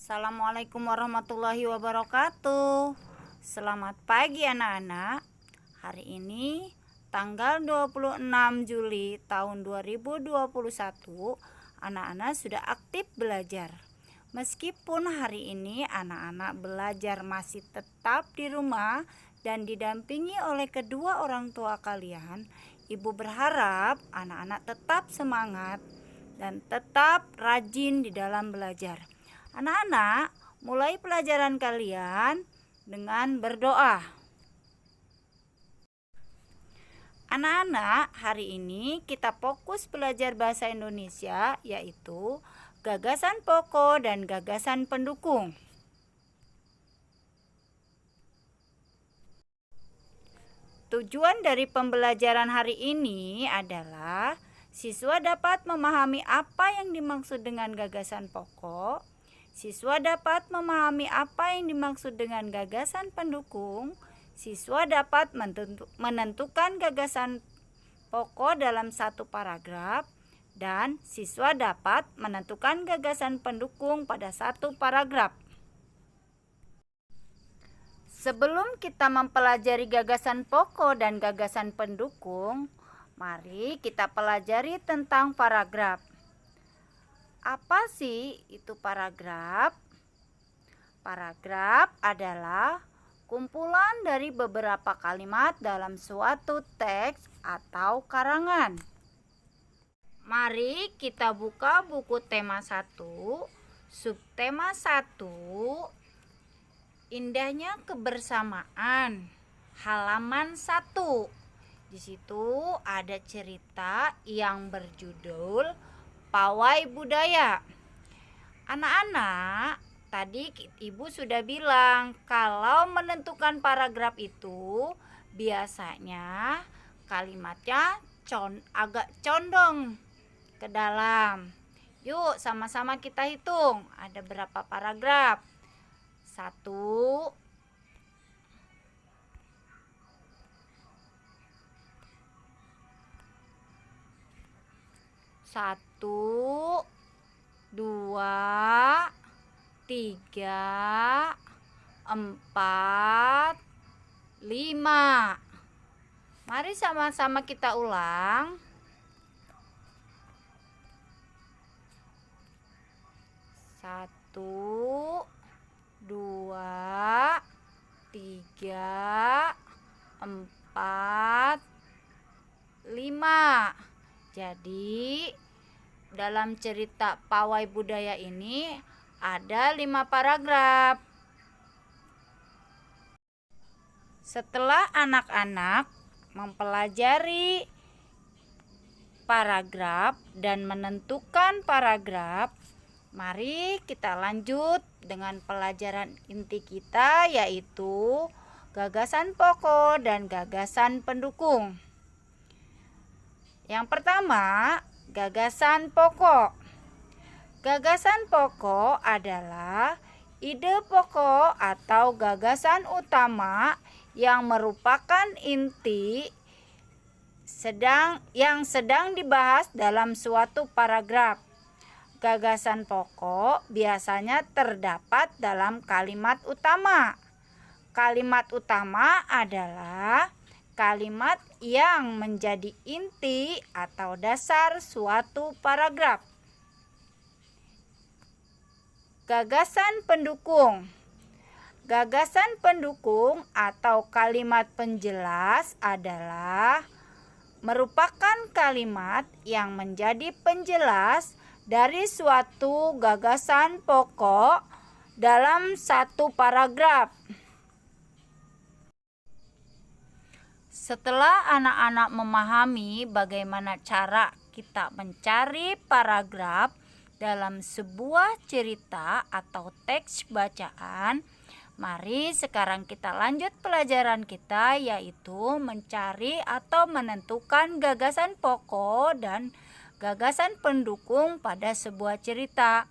Assalamualaikum warahmatullahi wabarakatuh. Selamat pagi anak-anak. Hari ini tanggal 26 Juli tahun 2021, anak-anak sudah aktif belajar. Meskipun hari ini anak-anak belajar masih tetap di rumah dan didampingi oleh kedua orang tua kalian, Ibu berharap anak-anak tetap semangat dan tetap rajin di dalam belajar. Anak-anak, mulai pelajaran kalian dengan berdoa. Anak-anak, hari ini kita fokus belajar bahasa Indonesia, yaitu gagasan pokok dan gagasan pendukung. Tujuan dari pembelajaran hari ini adalah siswa dapat memahami apa yang dimaksud dengan gagasan pokok. Siswa dapat memahami apa yang dimaksud dengan gagasan pendukung. Siswa dapat menentukan gagasan pokok dalam satu paragraf, dan siswa dapat menentukan gagasan pendukung pada satu paragraf. Sebelum kita mempelajari gagasan pokok dan gagasan pendukung, mari kita pelajari tentang paragraf. Apa sih itu paragraf? Paragraf adalah kumpulan dari beberapa kalimat dalam suatu teks atau karangan. Mari kita buka buku tema 1, subtema 1, Indahnya Kebersamaan, halaman 1. Di situ ada cerita yang berjudul Pawai Budaya. Anak-anak, tadi Ibu sudah bilang kalau menentukan paragraf itu biasanya kalimatnya agak condong ke dalam. Yuk sama-sama kita hitung ada berapa paragraf. 1, 1, 2, 3, 4, 5. Mari sama-sama kita ulang. 1, 2, 3, 4, 5. Jadi dalam cerita Pawai Budaya ini ada 5 paragraf. Setelah anak-anak mempelajari paragraf dan menentukan paragraf, mari kita lanjut dengan pelajaran inti kita, yaitu gagasan pokok dan gagasan pendukung. Yang pertama, gagasan pokok. Gagasan pokok adalah ide pokok atau gagasan utama yang merupakan inti yang sedang dibahas dalam suatu paragraf. Gagasan pokok biasanya terdapat dalam kalimat utama. Kalimat utama adalah kalimat yang menjadi inti atau dasar suatu paragraf. Gagasan pendukung. Gagasan pendukung atau kalimat penjelas adalah merupakan kalimat yang menjadi penjelas dari suatu gagasan pokok dalam satu paragraf. Setelah anak-anak memahami bagaimana cara kita mencari paragraf dalam sebuah cerita atau teks bacaan, mari sekarang kita lanjut pelajaran kita, yaitu mencari atau menentukan gagasan pokok dan gagasan pendukung pada sebuah cerita.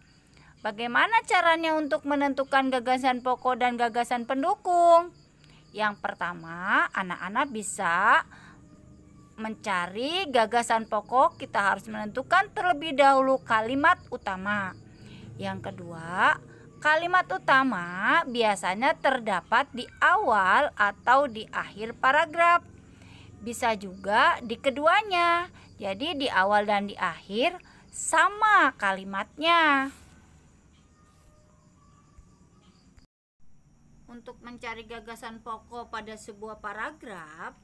Bagaimana caranya untuk menentukan gagasan pokok dan gagasan pendukung? Yang pertama, anak-anak bisa mencari gagasan pokok. Kita harus menentukan terlebih dahulu kalimat utama. Yang kedua, Kalimat utama biasanya terdapat di awal atau di akhir paragraf. Bisa juga di keduanya. Jadi di awal dan di akhir sama kalimatnya. Untuk mencari gagasan pokok pada sebuah paragraf,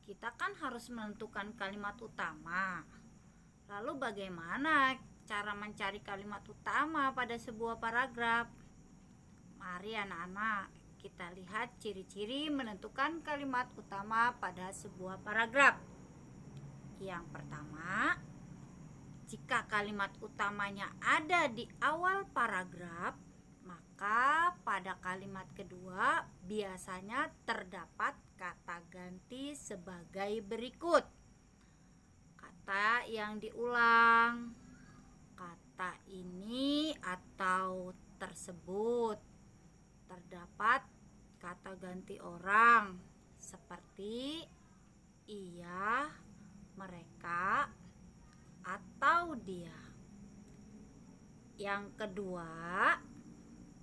kita kan harus menentukan kalimat utama. Lalu bagaimana cara mencari kalimat utama pada sebuah paragraf? Mari anak-anak, kita lihat ciri-ciri menentukan kalimat utama pada sebuah paragraf. Yang pertama, jika kalimat utamanya ada di awal paragraf, maka pada kalimat kedua biasanya terdapat kata ganti sebagai berikut. Kata yang diulang, kata ini atau tersebut. Terdapat kata ganti orang seperti ia, mereka, atau dia. Yang kedua,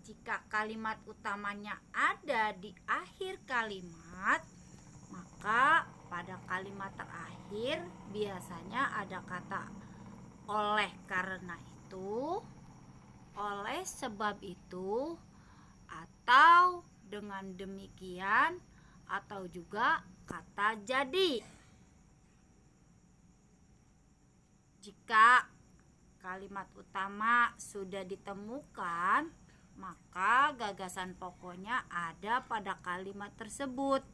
jika kalimat utamanya ada di akhir kalimat, maka pada kalimat terakhir biasanya ada kata oleh karena itu, oleh sebab itu, atau dengan demikian, atau juga kata jadi. Jika kalimat utama sudah ditemukan, maka gagasan pokoknya ada pada kalimat tersebut.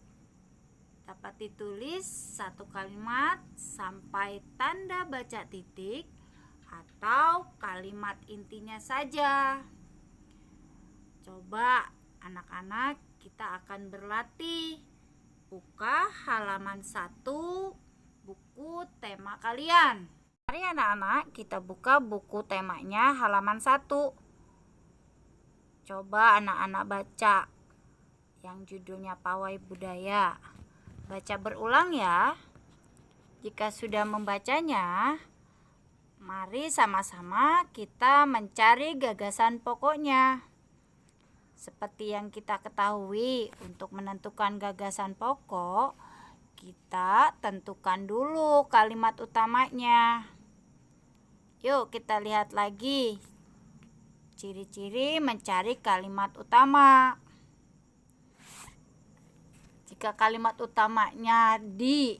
Dapat ditulis satu kalimat sampai tanda baca titik atau kalimat intinya saja. Coba anak-anak, kita akan berlatih. Buka halaman 1 buku tema kalian. Mari anak-anak, kita buka buku temanya halaman 1. Coba anak-anak baca yang judulnya Pawai Budaya. Baca berulang ya. Jika sudah membacanya, mari sama-sama kita mencari gagasan pokoknya. Seperti yang kita ketahui, untuk menentukan gagasan pokok, kita tentukan dulu kalimat utamanya. Yuk kita lihat lagi ciri-ciri mencari kalimat utama. Jika kalimat utamanya di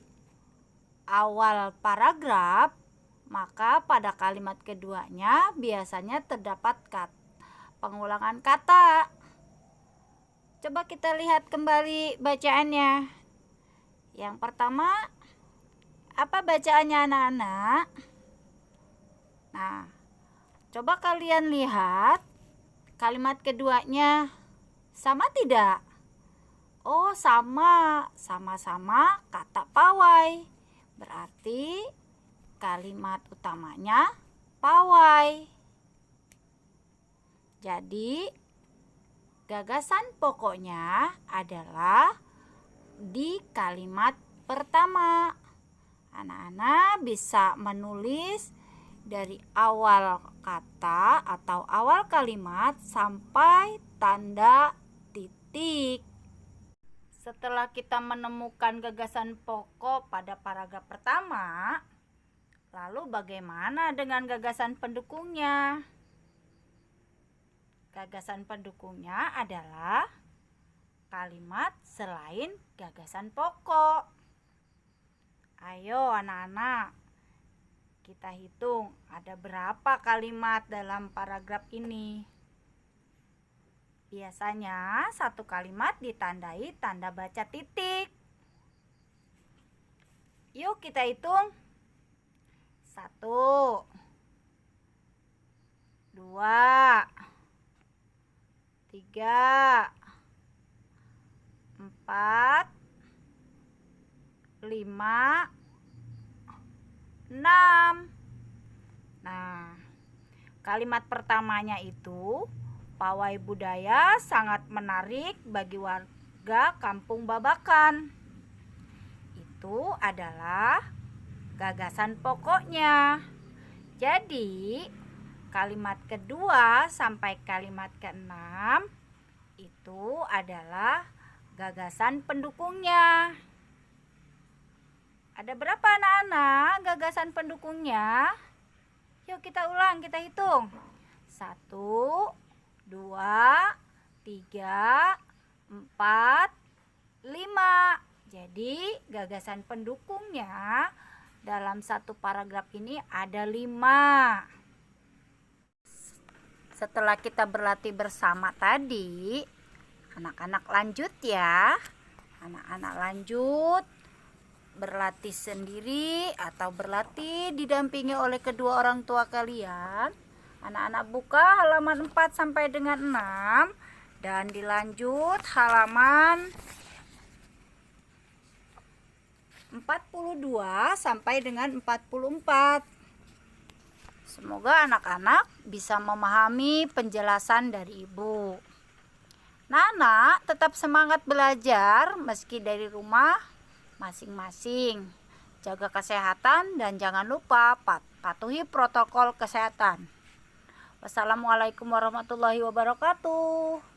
awal paragraf, maka pada kalimat keduanya biasanya terdapat pengulangan kata. Coba kita lihat kembali bacaannya. Yang pertama, apa bacaannya anak-anak? Nah, coba kalian lihat kalimat keduanya sama tidak? Oh, sama. Sama-sama kata pawai. Berarti kalimat utamanya pawai. Jadi, gagasan pokoknya adalah di kalimat pertama. Anak-anak bisa menulis dari awal kata atau awal kalimat sampai tanda titik. Setelah kita menemukan gagasan pokok pada paragraf pertama, lalu bagaimana dengan gagasan pendukungnya? Gagasan pendukungnya adalah kalimat selain gagasan pokok. Ayo anak-anak, kita hitung ada berapa kalimat dalam paragraf ini. Biasanya satu kalimat ditandai tanda baca titik. Yuk kita hitung. 1, 2, 3, 4, 5, 6. Nah, kalimat pertamanya itu, pawai budaya sangat menarik bagi warga Kampung Babakan. Itu adalah gagasan pokoknya. Jadi, Kalimat kedua sampai kalimat keenam itu adalah gagasan pendukungnya. Ada berapa anak-anak gagasan pendukungnya? Yuk kita ulang, kita hitung. 1, 2, 3, 4, 5. Jadi gagasan pendukungnya dalam satu paragraf ini ada 5. Setelah kita berlatih bersama tadi, anak-anak lanjut ya. Anak-anak lanjut berlatih sendiri atau berlatih didampingi oleh kedua orang tua kalian. Anak-anak buka halaman 4 sampai dengan 6 dan dilanjut halaman 42 sampai dengan 44. Semoga anak-anak bisa memahami penjelasan dari ibu. Nana tetap semangat belajar meski dari rumah masing-masing. Jaga kesehatan dan jangan lupa patuhi protokol kesehatan. Wassalamualaikum warahmatullahi wabarakatuh.